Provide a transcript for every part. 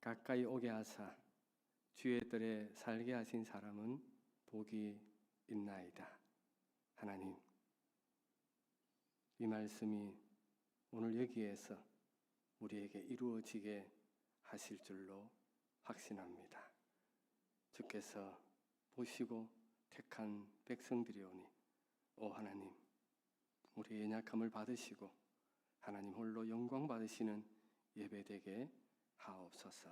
가까이 오게 하사 주의 뜰에 살게 하신 사람은 복이 있나이다. 하나님, 이 말씀이 오늘 여기에서 우리에게 이루어지게 하실 줄로 확신합니다. 주께서 보시고 택한 백성들이오니 오 하나님, 우리의 연약함을 받으시고 하나님 홀로 영광 받으시는 예배되게 하옵소서.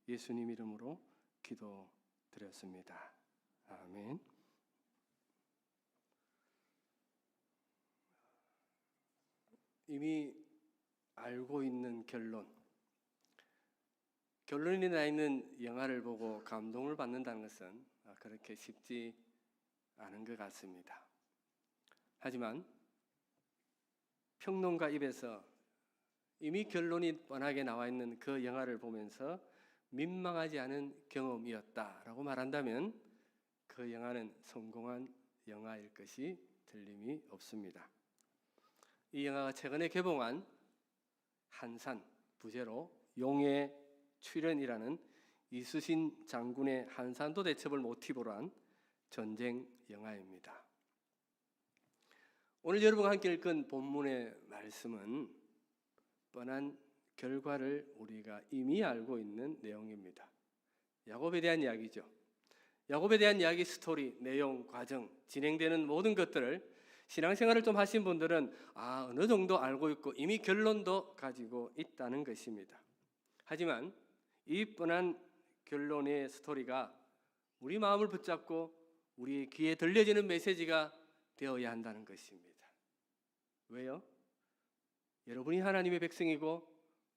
예수님 이름으로 기도드렸습니다. 아멘. 이미 알고 있는 결론이 나 있는 영화를 보고 감동을 받는다는 것은 그렇게 쉽지 않은 것 같습니다. 하지만 평론가 입에서 이미 결론이 뻔하게 나와 있는 그 영화를 보면서 민망하지 않은 경험이었다라고 말한다면 그 영화는 성공한 영화일 것이 틀림이 없습니다. 이 영화가 최근에 개봉한 한산, 부제로 용의 출현이라는 이순신 장군의 한산도 대첩을 모티브로 한 전쟁 영화입니다. 오늘 여러분과 함께 읽은 본문의 말씀은 뻔한 결과를 우리가 이미 알고 있는 내용입니다. 야곱에 대한 이야기죠. 야곱에 대한 이야기, 스토리, 내용, 과정, 진행되는 모든 것들을 신앙생활을 좀 하신 분들은 어느 정도 알고 있고 이미 결론도 가지고 있다는 것입니다. 하지만 이 뻔한 결론의 스토리가 우리 마음을 붙잡고 우리 귀에 들려지는 메시지가 되어야 한다는 것입니다. 왜요? 여러분이 하나님의 백성이고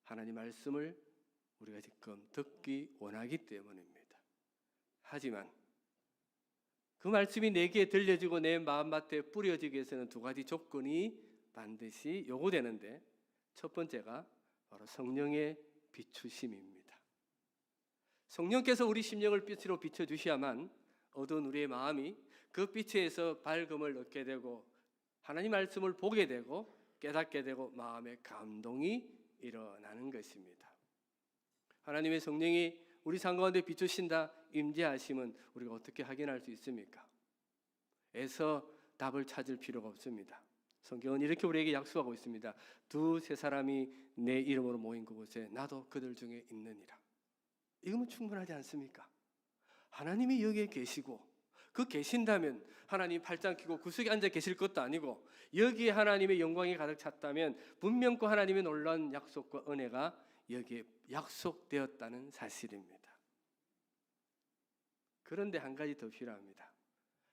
하나님 말씀을 우리가 지금 듣기 원하기 때문입니다. 하지만 그 말씀이 내 귀에 들려지고 내 마음밭에 뿌려지기 위해서는 두 가지 조건이 반드시 요구되는데, 첫 번째가 바로 성령의 비추심입니다. 성령께서 우리 심령을 빛으로 비춰주셔야만 어두운 우리의 마음이 그 빛에서 밝음을 얻게 되고 하나님 말씀을 보게 되고 깨닫게 되고 마음의 감동이 일어나는 것입니다. 하나님의 성령이 우리 삶 가운데 비추신다, 임재하심은 우리가 어떻게 확인할 수 있습니까? 애써 답을 찾을 필요가 없습니다. 성경은 이렇게 우리에게 약속하고 있습니다. 두세 사람이 내 이름으로 모인 그곳에 나도 그들 중에 있느니라. 이거면 충분하지 않습니까? 하나님이 여기에 계시고 그 계신다면 하나님 팔짱 끼고 구석에 앉아 계실 것도 아니고 여기에 하나님의 영광이 가득 찼다면 분명 그 하나님의 놀라운 약속과 은혜가 여기에 약속되었다는 사실입니다. 그런데 한 가지 더 필요합니다.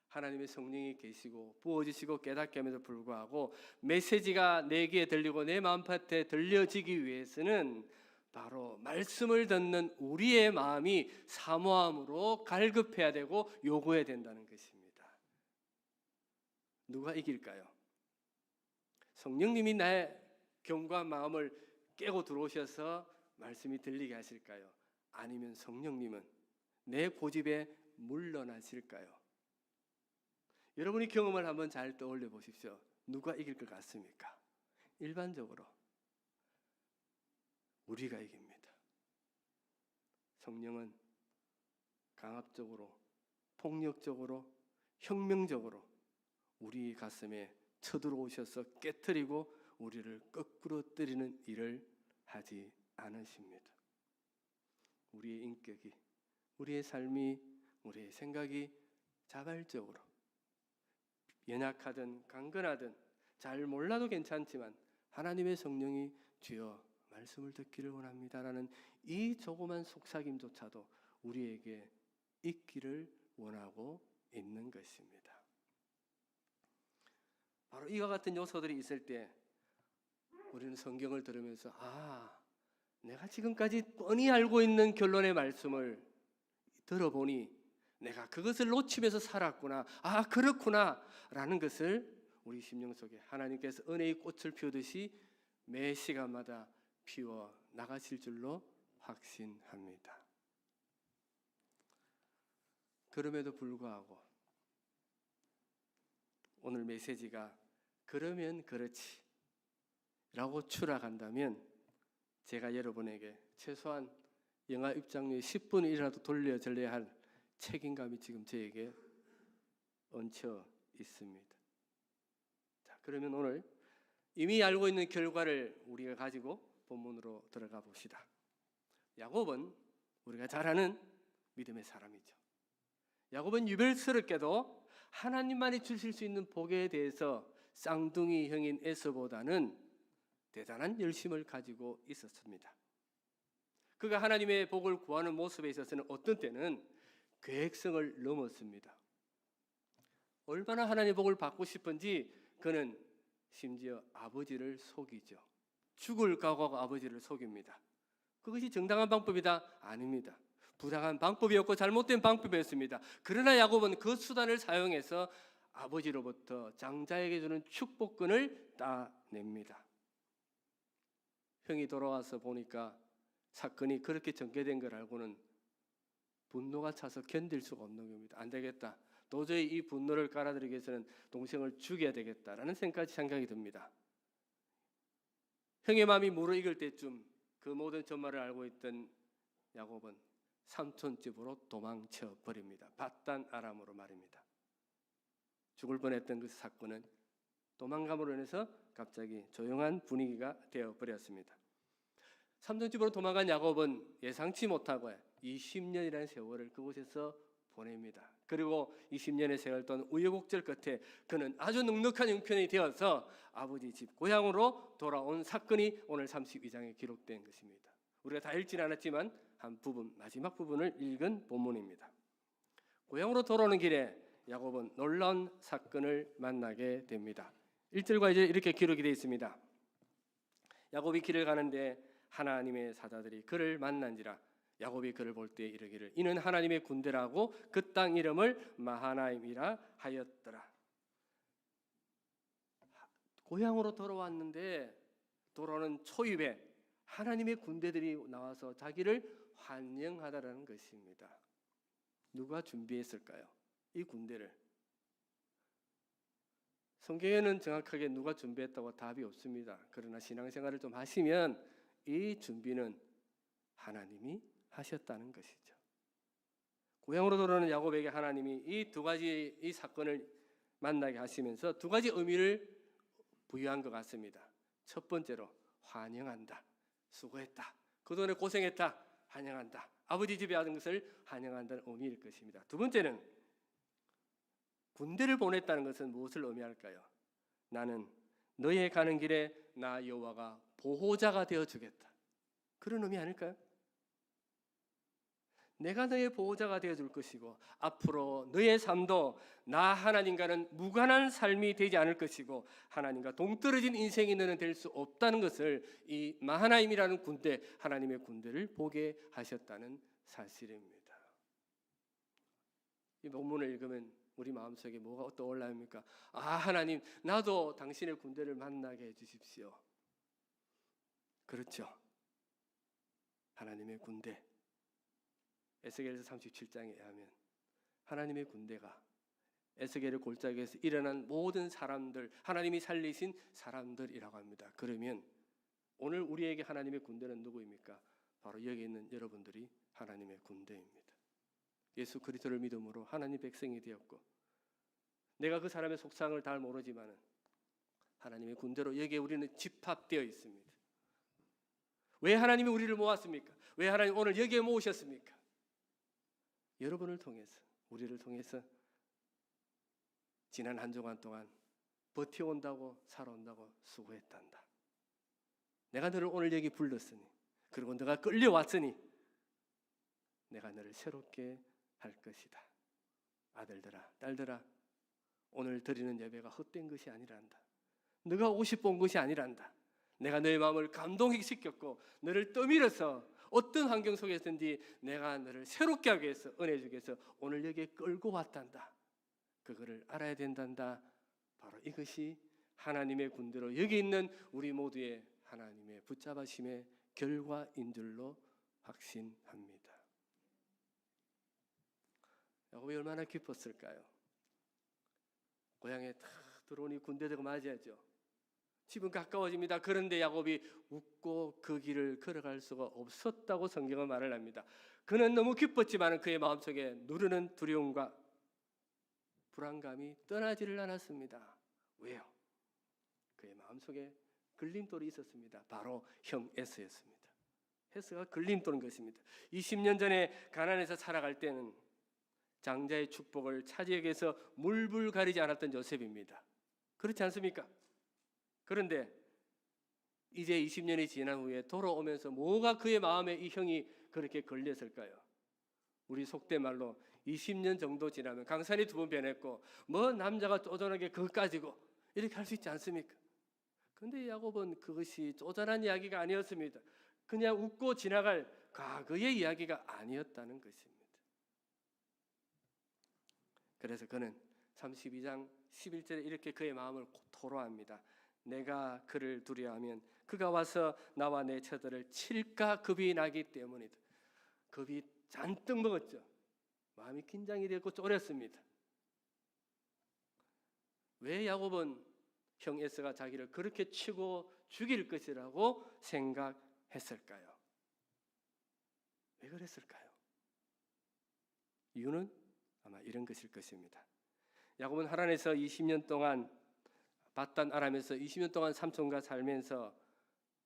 하나님의 성령이 계시고 부어주시고 깨닫게 함에도 불구하고 메시지가 내 귀에 들리고 내 마음밭에 들려지기 위해서는 바로 말씀을 듣는 우리의 마음이 사모함으로 갈급해야 되고 요구해야 된다는 것입니다. 누가 이길까요? 성령님이 나의 견고한 마음을 깨고 들어오셔서 말씀이 들리게 하실까요? 아니면 성령님은 내 고집에 물러나실까요? 여러분이 경험을 한번 잘 떠올려 보십시오. 누가 이길 것 같습니까? 일반적으로 우리가 이깁니다. 성령은 강압적으로, 폭력적으로, 혁명적으로 우리 가슴에 쳐들어오셔서 깨트리고 우리를 거꾸로 때리는 일을 하지 않으십니다. 우리의 인격이, 우리의 삶이, 우리의 생각이 자발적으로 연약하든 강건하든 잘 몰라도 괜찮지만 하나님의 성령이 주여 말씀을 듣기를 원합니다라는 이 조그만 속삭임조차도 우리에게 있기를 원하고 있는 것입니다. 바로 이와 같은 요소들이 있을 때 우리는 성경을 들으면서 내가 지금까지 뻔히 알고 있는 결론의 말씀을 들어보니 내가 그것을 놓치면서 살았구나, 그렇구나 라는 것을 우리 심령 속에 하나님께서 은혜의 꽃을 피우듯이 매 시간마다 피워 나가실 줄로 확신합니다. 그럼에도 불구하고 오늘 메시지가 그러면 그렇지 라고 추락한다면 제가 여러분에게 최소한 영화 입장료의 10분이라도 돌려드려야 할 책임감이 지금 저에게 얹혀 있습니다. 자, 그러면 오늘 이미 알고 있는 결과를 우리가 가지고 본문으로 들어가 봅시다. 야곱은 우리가 잘 아는 믿음의 사람이죠. 야곱은 유별스럽게도 하나님만이 주실 수 있는 복에 대해서 쌍둥이 형인 에서보다는 대단한 열심을 가지고 있었습니다. 그가 하나님의 복을 구하는 모습에 있어서는 어떤 때는 계획성을 넘었습니다. 얼마나 하나님의 복을 받고 싶은지 그는 심지어 아버지를 속이죠. 죽을 각오하고 아버지를 속입니다. 그것이 정당한 방법이다? 아닙니다. 부당한 방법이었고 잘못된 방법이었습니다. 그러나 야곱은 그 수단을 사용해서 아버지로부터 장자에게 주는 축복권을 따냅니다. 형이 돌아와서 보니까 사건이 그렇게 전개된 걸 알고는 분노가 차서 견딜 수가 없는 겁니다. 안 되겠다. 도저히 이 분노를 깔아들이기 위해서는 동생을 죽여야 되겠다라는 생각이 듭니다. 형의 마음이 무르익을 때쯤 그 모든 전말을 알고 있던 야곱은 삼촌집으로 도망쳐 버립니다. 밧단 아람으로 말입니다. 죽을 뻔했던 그 사건은 도망감으로 인해서 갑자기 조용한 분위기가 되어 버렸습니다. 삼촌집으로 도망간 야곱은 예상치 못하고 20년이라는 세월을 그곳에서 보냅니다. 그리고 20년의 세월 동안 우여곡절 끝에 그는 아주 넉넉한 형편이 되어서 아버지 집 고향으로 돌아온 사건이 오늘 32장에 기록된 것입니다. 우리가 다 읽지는 않았지만 한 부분, 마지막 부분을 읽은 본문입니다. 고향으로 돌아오는 길에 야곱은 놀라운 사건을 만나게 됩니다. 1절과 이제 이렇게 기록이 되어 있습니다. 야곱이 길을 가는데 하나님의 사자들이 그를 만난지라. 야곱이 그를 볼 때 이르기를 이는 하나님의 군대라고 그 땅 이름을 마하나임이라 하였더라. 고향으로 돌아왔는데 돌아오는 초입에 하나님의 군대들이 나와서 자기를 환영하다라는 것입니다. 누가 준비했을까요? 이 군대를. 성경에는 정확하게 누가 준비했다고 답이 없습니다. 그러나 신앙생활을 좀 하시면 이 준비는 하나님이 하셨다는 것이죠. 고향으로 돌아오는 야곱에게 하나님이 이 두 가지 이 사건을 만나게 하시면서 두 가지 의미를 부여한 것 같습니다. 첫 번째로 환영한다. 수고했다. 그동안에 고생했다. 환영한다. 아버지 집에 하는 것을 환영한다는 의미일 것입니다. 두 번째는 군대를 보냈다는 것은 무엇을 의미할까요? 나는 너의 가는 길에 나 여호와가 보호자가 되어주겠다. 그런 의미 아닐까요? 내가 너의 보호자가 되어줄 것이고 앞으로 너의 삶도 나 하나님과는 무관한 삶이 되지 않을 것이고 하나님과 동떨어진 인생이 너는 될 수 없다는 것을 이 마하나임이라는 군대, 하나님의 군대를 보게 하셨다는 사실입니다. 이 본문을 읽으면 우리 마음속에 뭐가 떠올라옵니까? 아, 하나님, 나도 당신의 군대를 만나게 해주십시오. 그렇죠. 하나님의 군대. 에스겔서 37장에 의하면 하나님의 군대가 에스겔의 골짜기에서 일어난 모든 사람들, 하나님이 살리신 사람들이라고 합니다. 그러면 오늘 우리에게 하나님의 군대는 누구입니까? 바로 여기 있는 여러분들이 하나님의 군대입니다. 예수 그리스도를 믿음으로 하나님 백성이 되었고 내가 그 사람의 속상을 잘 모르지만 하나님의 군대로 여기에 우리는 집합되어 있습니다. 왜 하나님이 우리를 모았습니까? 왜 하나님 오늘 여기에 모으셨습니까? 여러분을 통해서, 우리를 통해서 지난 한 주간 동안 버텨온다고 살아온다고 수고했단다. 내가 너를 오늘 여기 불렀으니 그리고 너가 끌려왔으니 내가 너를 새롭게 할 것이다. 아들들아, 딸들아, 오늘 드리는 예배가 헛된 것이 아니란다. 너가 오고 싶어 온 것이 아니란다. 내가 너의 마음을 감동시켰고 너를 떠밀어서 어떤 환경 속에서든지 내가 너를 새롭게 하기 위해서 은혜 주기 위해서 오늘 여기에 끌고 왔단다. 그거를 알아야 된단다. 바로 이것이 하나님의 군대로 여기 있는 우리 모두의 하나님의 붙잡으심의 결과인 줄로 확신합니다. 야곱이 얼마나 기뻤을까요? 고향에 탁 들어오니 군대들과 맞이하죠. 집은 가까워집니다. 그런데 야곱이 웃고 그 길을 걸어갈 수가 없었다고 성경은 말을 합니다. 그는 너무 기뻤지만 그의 마음속에 누르는 두려움과 불안감이 떠나지를 않았습니다. 왜요? 그의 마음속에 걸림돌이 있었습니다. 바로 형 에서였습니다. 에서가 걸림돌인 것입니다. 20년 전에 가나안에서 살아갈 때는 장자의 축복을 차지하기 위해서 물불 가리지 않았던 요셉입니다. 그렇지 않습니까? 그런데 이제 20년이 지난 후에 돌아오면서 뭐가 그의 마음에 이 형이 그렇게 걸렸을까요? 우리 속된 말로 20년 정도 지나면 강산이 2번 변했고 뭐 남자가 쪼잔하게 그것 가지고 이렇게 할 수 있지 않습니까? 그런데 야곱은 그것이 쪼잔한 이야기가 아니었습니다. 그냥 웃고 지나갈 과거의 이야기가 아니었다는 것입니다. 그래서 그는 32장 11절에 이렇게 그의 마음을 토로합니다. 내가 그를 두려워하면 그가 와서 나와 내 처들을 칠까 겁이 나기 때문이다. 겁이 잔뜩 먹었죠. 마음이 긴장이 되고 쫄였습니다. 왜 야곱은 형 에서가 자기를 그렇게 치고 죽일 것이라고 생각했을까요? 왜 그랬을까요? 이유는 아마 이런 것일 것입니다. 야곱은 하란에서 20년 동안 바단 아람에서 20년 동안 삼촌과 살면서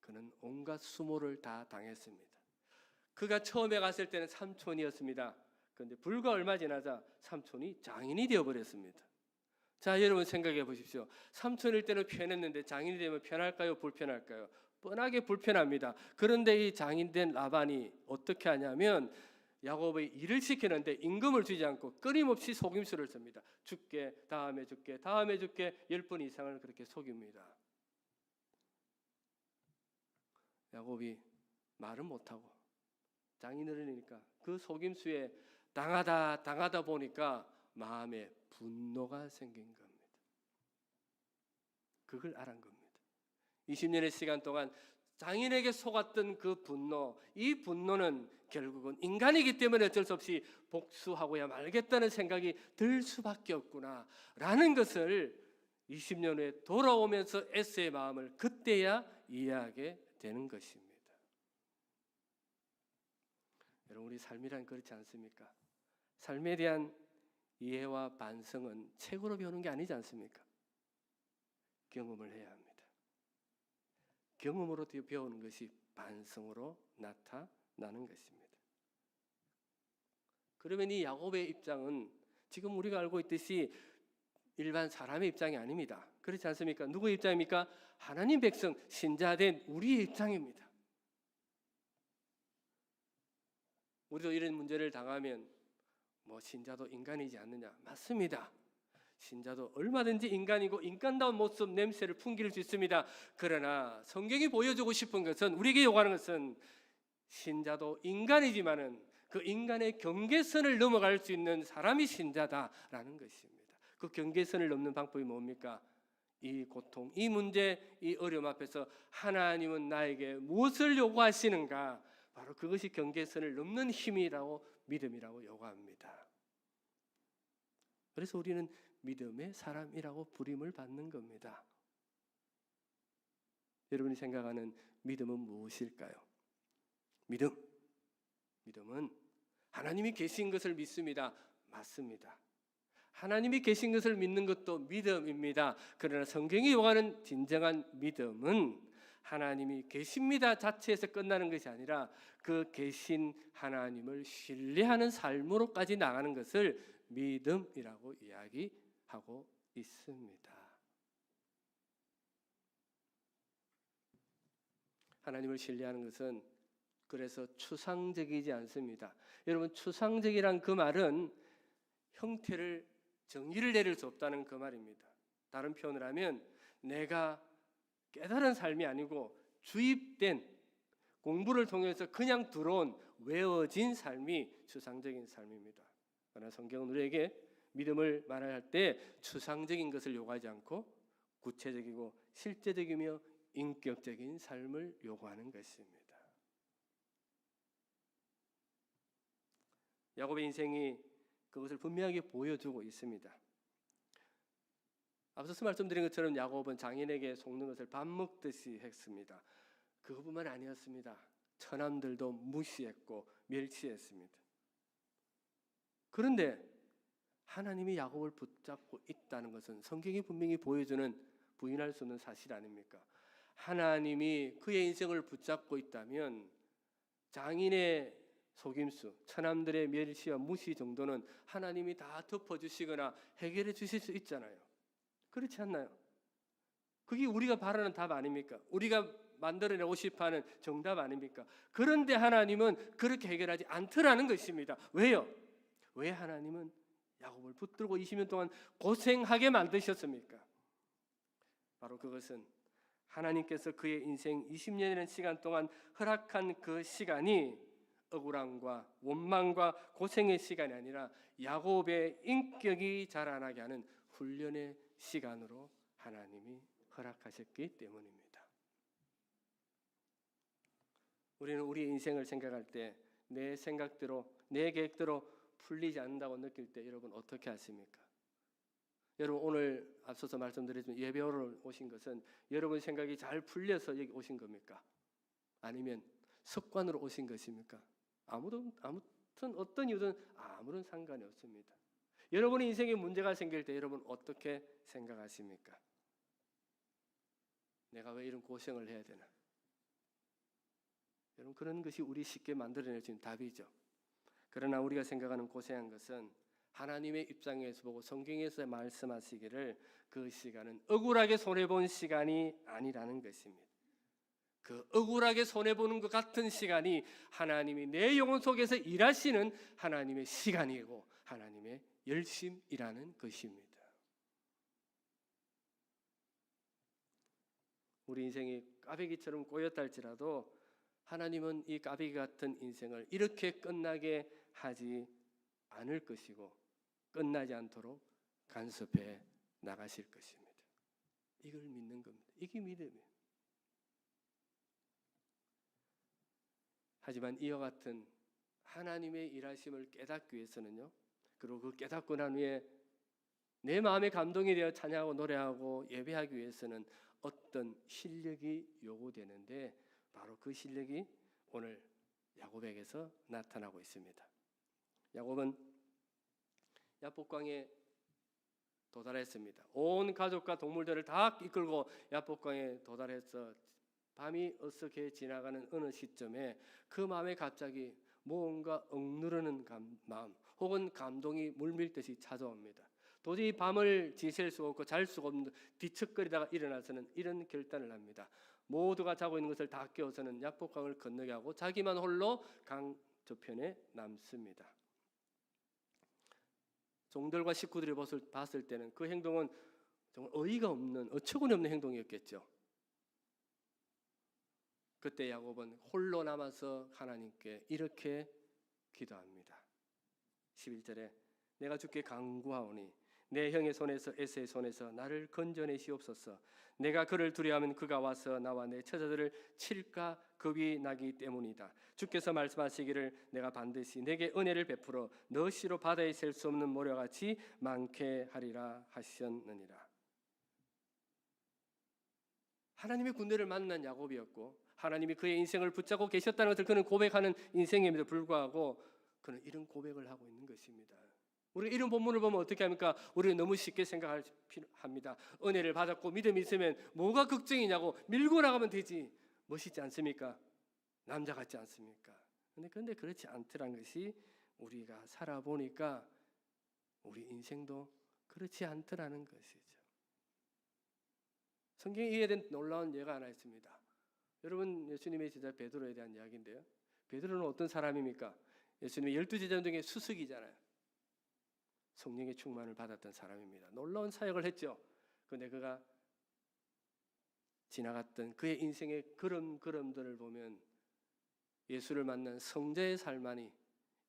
그는 온갖 수모를 다 당했습니다. 그가 처음에 갔을 때는 삼촌이었습니다. 그런데 불과 얼마 지나자 삼촌이 장인이 되어버렸습니다. 자, 여러분 생각해 보십시오. 삼촌일 때는 편했는데 장인이 되면 편할까요? 불편할까요? 뻔하게 불편합니다. 그런데 이 장인된 라반이 어떻게 하냐면 야곱의 일을 시키는데 임금을 주지 않고 끊임없이 속임수를 씁니다. 줄게, 다음에 줄게, 다음에 줄게 10번 이상을 그렇게 속입니다. 야곱이 말은 못하고 장인어른이니까 그 속임수에 당하다 보니까 마음에 분노가 생긴 겁니다. 그걸 알은 겁니다. 20년의 시간 동안 장인에게 속았던 그 분노, 이 분노는 결국은 인간이기 때문에 어쩔 수 없이 복수하고야 말겠다는 생각이 들 수밖에 없구나 라는 것을 20년 후에 돌아오면서 에서의 마음을 그때야 이해하게 되는 것입니다. 여러분, 우리 삶이란 그렇지 않습니까? 삶에 대한 이해와 반성은 책으로 배우는 게 아니지 않습니까? 경험을 해야 합니다. 경험으로 배우는 것이 반성으로 나타나는 것입니다. 그러면 이 야곱의 입장은 지금 우리가 알고 있듯이 일반 사람의 입장이 아닙니다. 그렇지 않습니까? 누구의 입장입니까? 하나님 백성, 신자된 우리의 입장입니다. 우리도 이런 문제를 당하면 신자도 인간이지 않느냐? 맞습니다. 신자도 얼마든지 인간이고 인간다운 모습 냄새를 풍길 수 있습니다. 그러나 성경이 보여주고 싶은 것은, 우리에게 요구하는 것은 신자도 인간이지만은 그 인간의 경계선을 넘어갈 수 있는 사람이 신자다라는 것입니다. 그 경계선을 넘는 방법이 뭡니까? 이 고통, 이 문제, 이 어려움 앞에서 하나님은 나에게 무엇을 요구하시는가? 바로 그것이 경계선을 넘는 힘이라고, 믿음이라고 요구합니다. 그래서 우리는 믿음의 사람이라고 부름을 받는 겁니다. 여러분이 생각하는 믿음은 무엇일까요? 믿음은 하나님이 계신 것을 믿습니다. 맞습니다. 하나님이 계신 것을 믿는 것도 믿음입니다. 그러나 성경이 요구하는 진정한 믿음은 하나님이 계십니다 자체에서 끝나는 것이 아니라 그 계신 하나님을 신뢰하는 삶으로까지 나가는 것을 믿음이라고 이야기하고 있습니다. 하나님을 신뢰하는 것은 그래서 추상적이지 않습니다. 여러분, 추상적이란 그 말은 형태를, 정의를 내릴 수 없다는 그 말입니다. 다른 표현을 하면 내가 깨달은 삶이 아니고 주입된, 공부를 통해서 그냥 들어온, 외워진 삶이 추상적인 삶입니다. 그러나 성경은 우리에게 믿음을 말할 때 추상적인 것을 요구하지 않고 구체적이고 실제적이며 인격적인 삶을 요구하는 것입니다. 야곱의 인생이 그것을 분명하게 보여주고 있습니다. 앞서서 말씀드린 것처럼 야곱은 장인에게 속는 것을 밥 먹듯이 했습니다. 그것뿐만 아니었습니다. 처남들도 무시했고 멸시했습니다. 그런데 하나님이 야곱을 붙잡고 있다는 것은 성경이 분명히 보여주는 부인할 수 없는 사실 아닙니까? 하나님이 그의 인생을 붙잡고 있다면 장인의 속임수, 처남들의 멸시와 무시 정도는 하나님이 다 덮어주시거나 해결해 주실 수 있잖아요. 그렇지 않나요? 그게 우리가 바라는 답 아닙니까? 우리가 만들어내고 싶어하는 정답 아닙니까? 그런데 하나님은 그렇게 해결하지 않더라는 것입니다. 왜요? 왜 하나님은 야곱을 붙들고 20년 동안 고생하게 만드셨습니까? 바로 그것은 하나님께서 그의 인생 20년이라는 시간 동안 허락한 그 시간이 억울함과 원망과 고생의 시간이 아니라 야곱의 인격이 자라나게 하는 훈련의 시간으로 하나님이 허락하셨기 때문입니다. 우리는 우리의 인생을 생각할 때 내 생각대로 내 계획대로 풀리지 않는다고 느낄 때 여러분 어떻게 하십니까? 여러분 오늘 앞서서 말씀드렸지만 예배로 오신 것은 여러분 생각이 잘 풀려서 여기 오신 겁니까? 아니면 습관으로 오신 것입니까? 아무튼 어떤 이유든 아무런 상관이 없습니다. 여러분의 인생에 문제가 생길 때 여러분 어떻게 생각하십니까? 내가 왜 이런 고생을 해야 되나? 여러분 그런 것이 우리 쉽게 만들어낼 수 있는 답이죠. 그러나 우리가 생각하는 고생한 것은 하나님의 입장에서 보고 성경에서 말씀하시기를 그 시간은 억울하게 손해본 시간이 아니라는 것입니다. 그 억울하게 손해보는 것 같은 시간이 하나님이 내 영혼 속에서 일하시는 하나님의 시간이고 하나님의 열심이라는 것입니다. 우리 인생이 꽈배기처럼 꼬였다 할지라도 하나님은 이 꽈배기 같은 인생을 이렇게 끝나게 하지 않을 것이고 끝나지 않도록 간섭해 나가실 것입니다. 이걸 믿는 겁니다. 이게 믿음이에요. 하지만 이와 같은 하나님의 일하심을 깨닫기 위해서는요. 그리고 그 깨닫고 난 후에 내 마음에 감동이 되어 찬양하고 노래하고 예배하기 위해서는 어떤 실력이 요구되는데 바로 그 실력이 오늘 야곱에게서 나타나고 있습니다. 야곱은 야복강에 도달했습니다. 온 가족과 동물들을 다 이끌고 야복강에 도달해서 밤이 어떻게 지나가는 어느 시점에 그 마음에 갑자기 뭔가 억누르는 마음 혹은 감동이 물밀듯이 찾아옵니다. 도저히 밤을 지샐 수가 없고 잘 수가 없는 뒤척거리다가 일어나서는 이런 결단을 합니다. 모두가 자고 있는 것을 다 깨워서는 야복강을 건너게 하고 자기만 홀로 강 저편에 남습니다. 종들과 식구들이 봤을 때는 그 행동은 정말 어이가 없는 어처구니 없는 행동이었겠죠. 그때 야곱은 홀로 남아서 하나님께 이렇게 기도합니다. 11절에 내가 주께 간구하오니 내 형의 손에서 에서의 손에서 나를 건져내시옵소서. 내가 그를 두려워하면 그가 와서 나와 내 처자들을 칠까 겁이 나기 때문이다. 주께서 말씀하시기를 내가 반드시 내게 은혜를 베풀어 너시로 바다에 셀 수 없는 모래같이 많게 하리라 하셨느니라. 하나님의 군대를 만난 야곱이었고 하나님이 그의 인생을 붙잡고 계셨다는 것을 그는 고백하는 인생임에도 불구하고 그는 이런 고백을 하고 있는 것입니다. 우리가 이런 본문을 보면 어떻게 합니까? 우리는 너무 쉽게 생각합니다. 은혜를 받았고 믿음이 있으면 뭐가 걱정이냐고 밀고 나가면 되지. 멋있지 않습니까? 남자 같지 않습니까? 그런데 그렇지 않더라는 것이 우리가 살아보니까 우리 인생도 그렇지 않더라는 것이죠. 성경에 이해된 놀라운 예가 하나 있습니다. 여러분 예수님의 제자 베드로에 대한 이야기인데요. 베드로는 어떤 사람입니까? 예수님의 12제자 중에 수석이잖아요. 성령의 충만을 받았던 사람입니다. 놀라운 사역을 했죠. 그런데 그가 지나갔던 그의 인생의 걸음들을 보면 예수를 만난 성자의 삶만이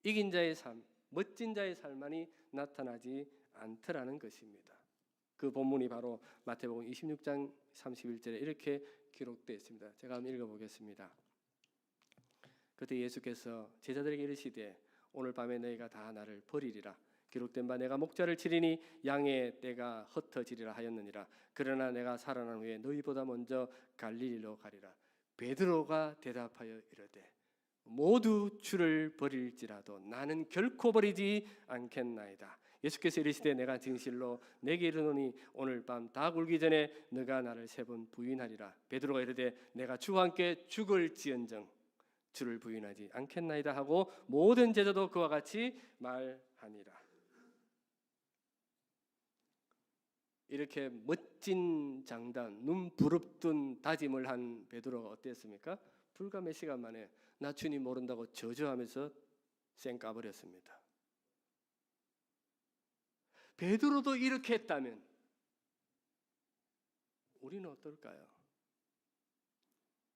이긴 자의 삶, 멋진 자의 삶만이 나타나지 않더라는 것입니다. 그 본문이 바로 마태복음 26장 31절에 이렇게 기록되어 있습니다. 제가 한번 읽어보겠습니다. 그때 예수께서 제자들에게 이르시되 오늘 밤에 너희가 다 나를 버리리라. 기록된 바 내가 목자를 치리니 양의 떼가 흩어지리라 하였느니라. 그러나 내가 살아난 후에 너희보다 먼저 갈릴리로 가리라. 베드로가 대답하여 이르되 모두 주를 버릴지라도 나는 결코 버리지 않겠나이다. 예수께서 이르시되 내가 진실로 내게 이르노니 오늘 밤 닭 울기 전에 너가 나를 3번 부인하리라. 베드로가 이르되 내가 주와 함께 죽을지언정 주를 부인하지 않겠나이다 하고 모든 제자도 그와 같이 말하니라. 이렇게 멋진 장단, 눈 부릅뜬 다짐을 한 베드로가 어땠습니까? 불과 몇 시간 만에 나 주님 모른다고 저주하면서 쌩 까버렸습니다. 베드로도 이렇게 했다면 우리는 어떨까요?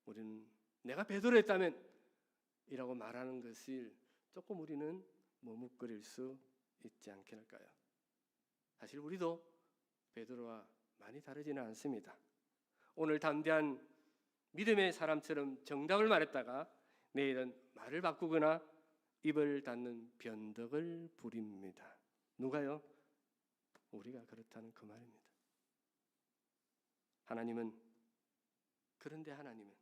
우리는 내가 베드로였다면 이라고 말하는 것을 조금 우리는 머뭇거릴 수 있지 않겠을까요? 사실 우리도 베드로와 많이 다르지는 않습니다. 오늘 담대한 믿음의 사람처럼 정답을 말했다가 내일은 말을 바꾸거나 입을 닫는 변덕을 부립니다. 누가요? 우리가 그렇다는 그 말입니다. 그런데 하나님은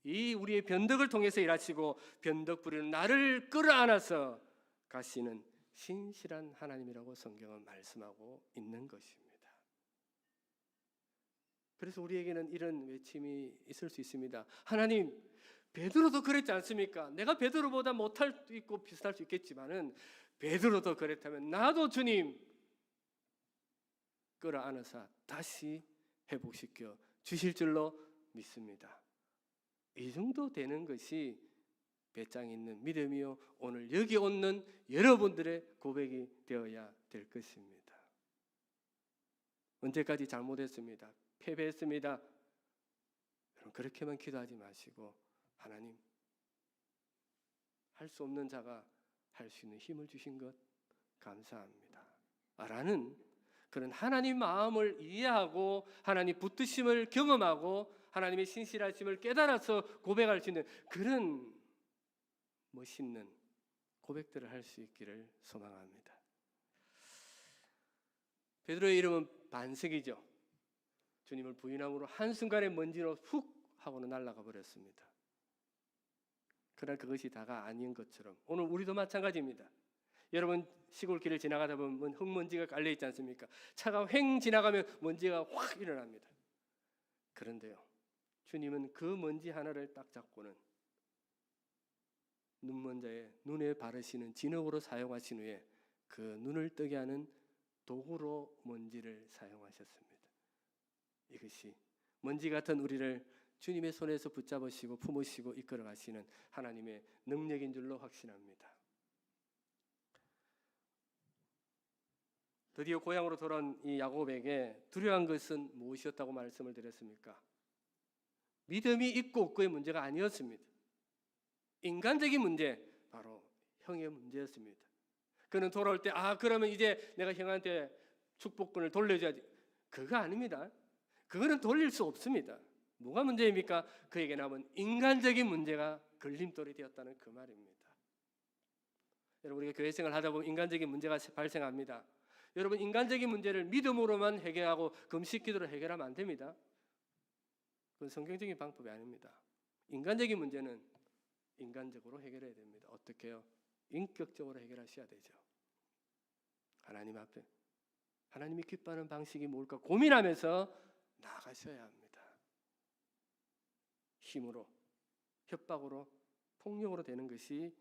이 우리의 변덕을 통해서 일하시고 변덕 부리는 나를 끌어안아서 가시는 신실한 하나님이라고 성경은 말씀하고 있는 것입니다. 그래서 우리에게는 이런 외침이 있을 수 있습니다. 하나님, 베드로도 그랬지 않습니까? 내가 베드로보다 못할 수도 있고 비슷할 수 있겠지만은 베드로도 그랬다면 나도 주님 끌어안아서 다시 회복시켜 주실 줄로 믿습니다. 이 정도 되는 것이 배짱 있는 믿음이요 오늘 여기 오는 여러분들의 고백이 되어야 될 것입니다. 언제까지 잘못했습니다. 패배했습니다. 여러분 그렇게만 기도하지 마시고 하나님 할 수 없는 자가 할 수 있는 힘을 주신 것 감사합니다. 라는 그런 하나님 마음을 이해하고 하나님 붙드심을 경험하고 하나님의 신실하심을 깨달아서 고백할 수 있는 그런 멋있는 고백들을 할 수 있기를 소망합니다. 베드로의 이름은 반석이죠. 주님을 부인함으로 한순간에 먼지로 훅 하고는 날아가 버렸습니다. 그러나 그것이 다가 아닌 것처럼 오늘 우리도 마찬가지입니다. 여러분 시골길을 지나가다 보면 흙먼지가 깔려 있지 않습니까? 차가 횡 지나가면 먼지가 확 일어납니다. 그런데요, 주님은 그 먼지 하나를 딱 잡고는 눈먼 자의 눈에 바르시는 진흙으로 사용하신 후에 그 눈을 뜨게 하는 도구로 먼지를 사용하셨습니다. 이것이 먼지 같은 우리를 주님의 손에서 붙잡으시고 품으시고 이끌어 가시는 하나님의 능력인 줄로 확신합니다. 드디어 고향으로 돌아온 이 야곱에게 두려운 것은 무엇이었다고 말씀을 드렸습니까? 믿음이 있고 없고의 문제가 아니었습니다. 인간적인 문제, 바로 형의 문제였습니다. 그는 돌아올 때 그러면 이제 내가 형한테 축복권을 돌려줘야지. 그거 아닙니다. 그거는 돌릴 수 없습니다. 뭐가 문제입니까? 그에게 남은 인간적인 문제가 걸림돌이 되었다는 그 말입니다. 여러분 우리가 교회 생활을 하다 보면 인간적인 문제가 발생합니다. 여러분 인간적인 문제를 믿음으로만 해결하고 금식 기도로 해결하면 안 됩니다. 그건 성경적인 방법이 아닙니다. 인간적인 문제는 인간적으로 해결해야 됩니다. 어떻게요? 인격적으로 해결하셔야 되죠. 하나님 앞에 하나님이 기뻐하는 방식이 뭘까 고민하면서 나아가셔야 합니다. 힘으로, 협박으로, 폭력으로 되는 것이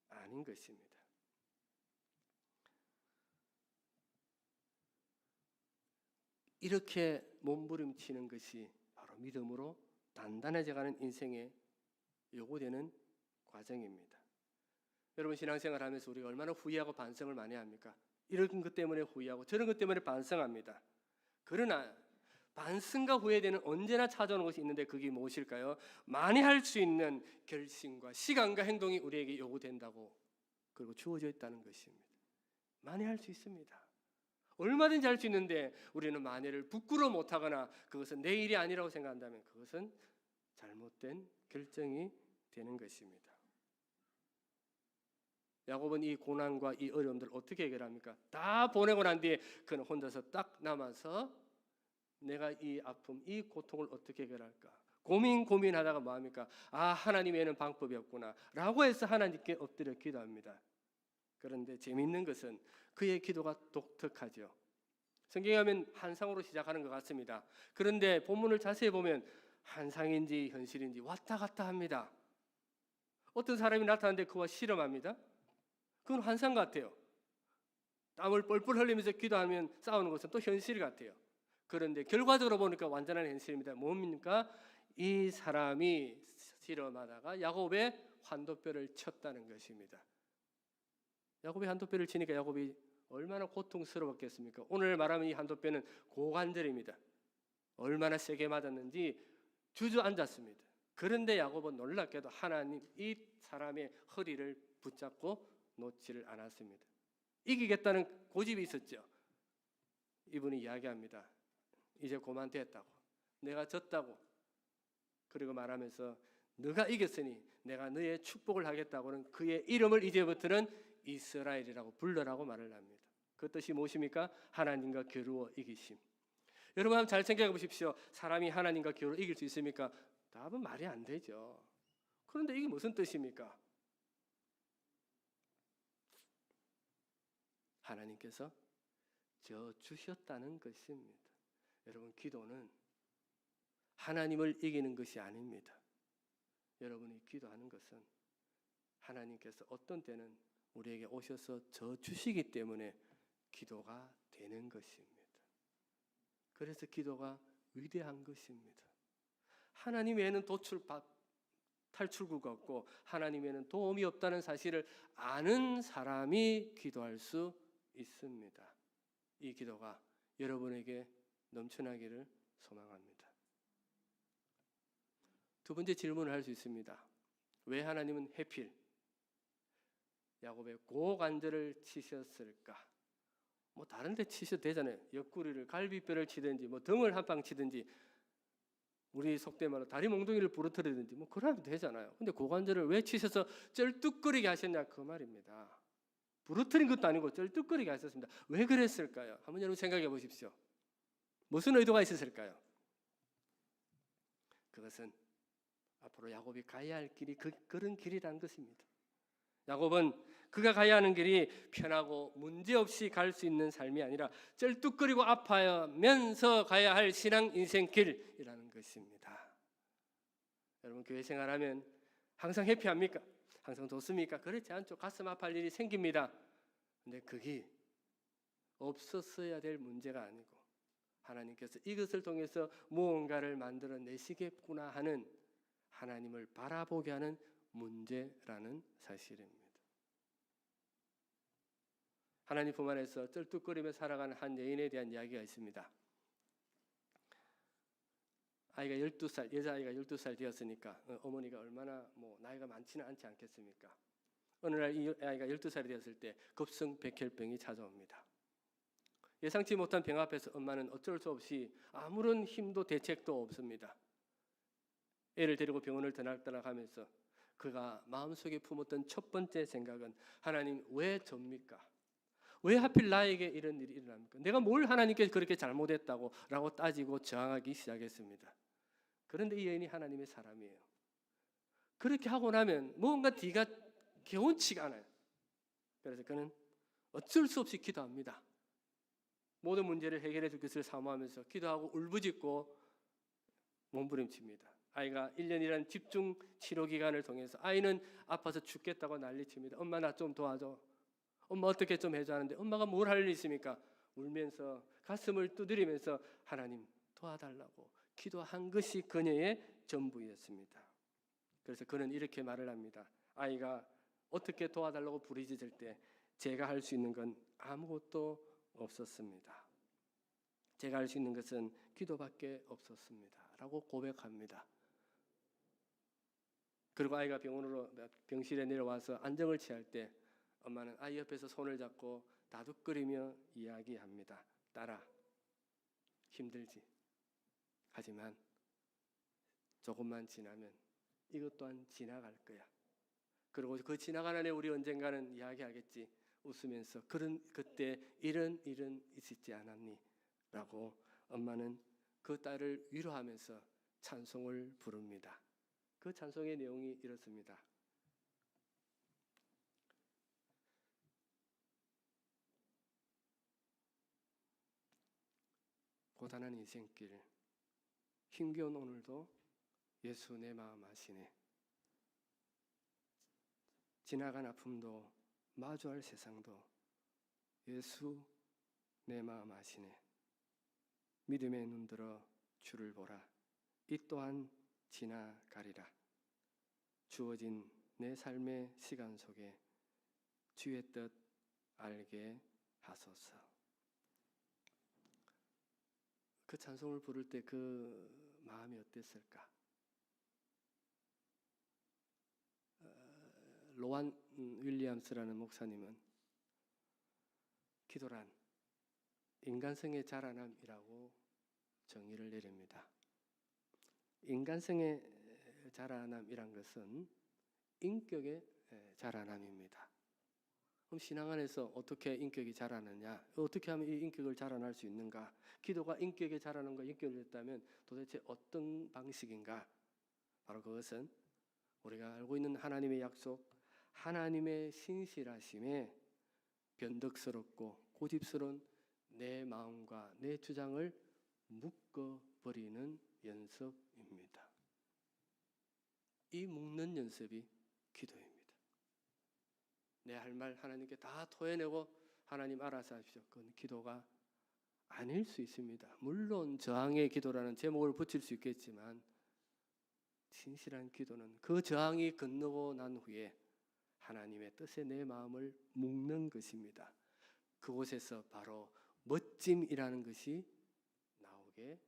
아닌 것입니다. 이렇게 몸부림치는 것이 바로 믿음으로 단단해져가는 인생에 요구되는 과정입니다. 여러분 신앙생활 하면서 우리가 얼마나 후회하고 반성을 많이 합니까? 이런 것 때문에 후회하고 저런 것 때문에 반성합니다. 그러나 반성과 후회되는 언제나 찾아오는 것이 있는데 그게 무엇일까요? 많이 할 수 있는 결심과 시간과 행동이 우리에게 요구된다고 그리고 주어져 있다는 것입니다. 많이 할 수 있습니다. 얼마든지 할 수 있는데 우리는 만회를 부끄러워 못하거나 그것은 내 일이 아니라고 생각한다면 그것은 잘못된 결정이 되는 것입니다. 야곱은 이 고난과 이 어려움들을 어떻게 해결합니까? 다 보내고 난 뒤에 그는 혼자서 딱 남아서 내가 이 아픔, 이 고통을 어떻게 해결할까? 고민하다가 뭐합니까? 하나님 외에는 방법이 없구나 라고 해서 하나님께 엎드려 기도합니다. 그런데 재미있는 것은 그의 기도가 독특하죠. 성경에 하면 환상으로 시작하는 것 같습니다. 그런데 본문을 자세히 보면 환상인지 현실인지 왔다 갔다 합니다. 어떤 사람이 나타나는데 그와 실험합니다. 그건 환상 같아요. 땀을 뻘뻘 흘리면서 기도하면 싸우는 것은 또 현실 같아요. 그런데 결과적으로 보니까 완전한 현실입니다. 뭡니까? 이 사람이 실험하다가 야곱의 환도뼈를 쳤다는 것입니다. 야곱이 환도뼈를 치니까 야곱이 얼마나 고통스러웠겠습니까? 오늘 말하면 이 환도뼈는 고관절입니다. 얼마나 세게 맞았는지 주저앉았습니다. 그런데 야곱은 놀랍게도 하나님 이 사람의 허리를 붙잡고 놓지를 않았습니다. 이기겠다는 고집이 있었죠. 이분이 이야기합니다. 이제 고만됐다고, 내가 졌다고. 그리고 말하면서 네가 이겼으니 내가 너의 축복을 하겠다고는 그의 이름을 이제부터는 이스라엘이라고 불러라고 말을 합니다. 그 뜻이 무엇입니까? 하나님과 겨루어 이기심. 여러분 한번 잘 생각해 보십시오. 사람이 하나님과 겨루어 이길 수 있습니까? 답은 말이 안 되죠. 그런데 이게 무슨 뜻입니까? 하나님께서 저 주셨다는 것입니다. 여러분 기도는 하나님을 이기는 것이 아닙니다. 여러분이 기도하는 것은 하나님께서 어떤 때는 우리에게 오셔서 저 주시기 때문에 기도가 되는 것입니다. 그래서 기도가 위대한 것입니다. 하나님 외에는 탈출구가 없고 하나님 외에는 도움이 없다는 사실을 아는 사람이 기도할 수 있습니다. 이 기도가 여러분에게 넘쳐나기를 소망합니다. 두 번째 질문을 할 수 있습니다. 왜 하나님은 해필 야곱의 고관절을 치셨을까? 뭐 다른 데 치셔도 되잖아요. 옆구리를 갈비뼈를 치든지 뭐 등을 한 방 치든지 우리 속된 말로 다리 몽둥이를 부러뜨리든지 뭐 그러면 되잖아요. 근데 고관절을 왜 치셔서 쩔뚝거리게 하셨냐 그 말입니다. 부러뜨린 것도 아니고 쩔뚝거리게 하셨습니다. 왜 그랬을까요? 한번 여러분 생각해 보십시오. 무슨 의도가 있었을까요? 그것은 앞으로 야곱이 가야 할 길이 그런 길이라는 것입니다. 야곱은 그가 가야 하는 길이 편하고 문제없이 갈 수 있는 삶이 아니라 쩔뚝거리고 아파하면서 가야 할 신앙 인생길이라는 것입니다. 여러분 교회 생활하면 항상 해피합니까? 항상 좋습니까? 그렇지 않죠. 가슴 아파할 일이 생깁니다. 근데 그게 없었어야 될 문제가 아니고 하나님께서 이것을 통해서 무언가를 만들어내시겠구나 하는 하나님을 바라보게 하는 문제라는 사실입니다. 하나님 품 안에서 쩔뚝거리며 살아가는 한 여인에 대한 이야기가 있습니다. 아이가 12살, 여자아이가 12살 되었으니까 어머니가 얼마나 나이가 많지는 않지 않겠습니까? 어느 날 이 아이가 12살이 되었을 때 급성 백혈병이 찾아옵니다. 예상치 못한 병 앞에서 엄마는 어쩔 수 없이 아무런 힘도 대책도 없습니다. 애를 데리고 병원을 떠나가면서 그가 마음속에 품었던 첫 번째 생각은 하나님 왜 접니까? 왜 하필 나에게 이런 일이 일어납니까? 내가 뭘 하나님께 그렇게 잘못했다고 라고 따지고 저항하기 시작했습니다. 그런데 이 여인이 하나님의 사람이에요. 그렇게 하고 나면 뭔가 뒤가 개운치가 않아요. 그래서 그는 어쩔 수 없이 기도합니다. 모든 문제를 해결해 줄 것을 사모하면서 기도하고 울부짖고 몸부림칩니다. 아이가 1년이라는 집중 치료 기간을 통해서 아이는 아파서 죽겠다고 난리칩니다. 엄마 나 좀 도와줘. 엄마 어떻게 좀 해줘 하는데 엄마가 뭘 할 일 있습니까? 울면서 가슴을 두드리면서 하나님 도와달라고 기도한 것이 그녀의 전부였습니다. 그래서 그는 이렇게 말을 합니다. 아이가 어떻게 도와달라고 부르짖을 때 제가 할 수 있는 건 아무것도 없었습니다. 제가 할 수 있는 것은 기도밖에 없었습니다. 라고 고백합니다. 그리고 아이가 병실에 내려와서 안정을 취할 때 엄마는 아이 옆에서 손을 잡고 다독거리며 이야기합니다. 딸아, 힘들지. 하지만 조금만 지나면 이것 또한 지나갈 거야. 그리고 그 지나간 안에 우리 언젠가는 이야기하겠지. 웃으면서 그때 이런 일은 있었지 않았니? 라고 엄마는 그 딸을 위로하면서 찬송을 부릅니다. 그 찬송의 내용이 이렇습니다. 고단한 인생길, 힘겨운 오늘도 예수 내 마음 아시네. 지나간 아픔도 마주할 세상도 예수 내 마음 아시네. 믿음의 눈들어 주를 보라. 이 또한 지나가리라. 주어진 내 삶의 시간 속에 주의 뜻 알게 하소서. 그 찬송을 부를 때 그 마음이 어땠을까? 로안 윌리엄스라는 목사님은 기도란 인간성의 자라남이라고 정의를 내립니다. 인간성의 자라남이란 것은 인격의 자라남입니다. 그럼 신앙 안에서 어떻게 인격이 자라느냐? 어떻게 하면 이 인격을 자라날 수 있는가? 기도가 인격의 자라남과 연결됐다면 도대체 어떤 방식인가? 바로 그것은 우리가 알고 있는 하나님의 약속, 하나님의 신실하심에 변덕스럽고 고집스러운 내 마음과 내 주장을 묶어버리는 연습입니다. 이 묶는 연습이 기도입니다. 내 할 말 하나님께 다 토해내고 하나님 알아서 하십시오. 그건 기도가 아닐 수 있습니다. 물론 저항의 기도라는 제목을 붙일 수 있겠지만 진실한 기도는 그 저항이 건너고 난 후에 하나님의 뜻에 내 마음을 묶는 것입니다. 그곳에서 바로 멋짐이라는 것이 나오게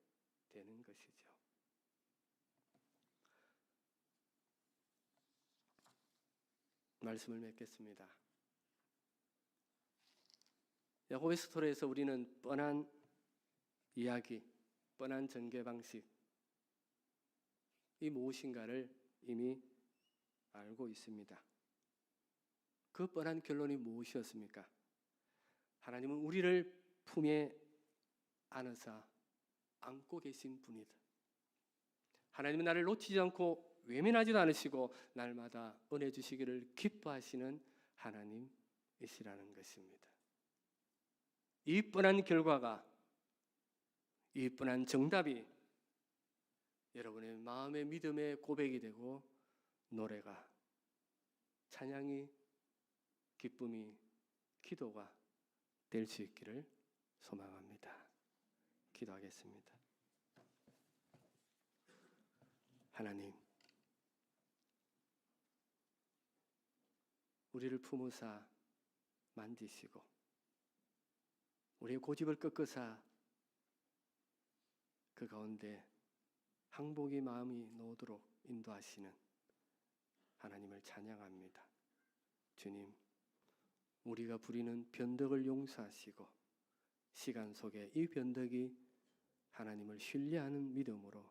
되는 것이죠. 말씀을 맺겠습니다. 야고보의 스토리에서 우리는 뻔한 이야기, 뻔한 전개 방식, 이 무엇인가를 이미 알고 있습니다. 그 뻔한 결론이 무엇이었습니까? 하나님은 우리를 품에 안으사 안고 계신 분이다. 하나님은 나를 놓치지 않고 외면하지도 않으시고 날마다 은혜 주시기를 기뻐하시는 하나님이시라는 것입니다. 이 뻔한 결과가, 이 뻔한 정답이 여러분의 마음의 믿음의 고백이 되고 노래가, 찬양이, 기쁨이, 기도가 될 수 있기를 소망합니다. 기도하겠습니다. 하나님, 우리를 품으사 만지시고 우리의 고집을 꺾으사 그 가운데 항복의 마음이 놓도록 인도하시는 하나님을 찬양합니다. 주님, 우리가 부리는 변덕을 용서하시고 시간 속에 이 변덕이 하나님을 신뢰하는 믿음으로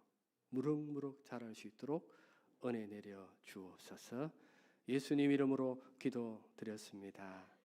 무럭무럭 자랄 수 있도록 은혜 내려 주옵소서. 예수님 이름으로 기도드렸습니다.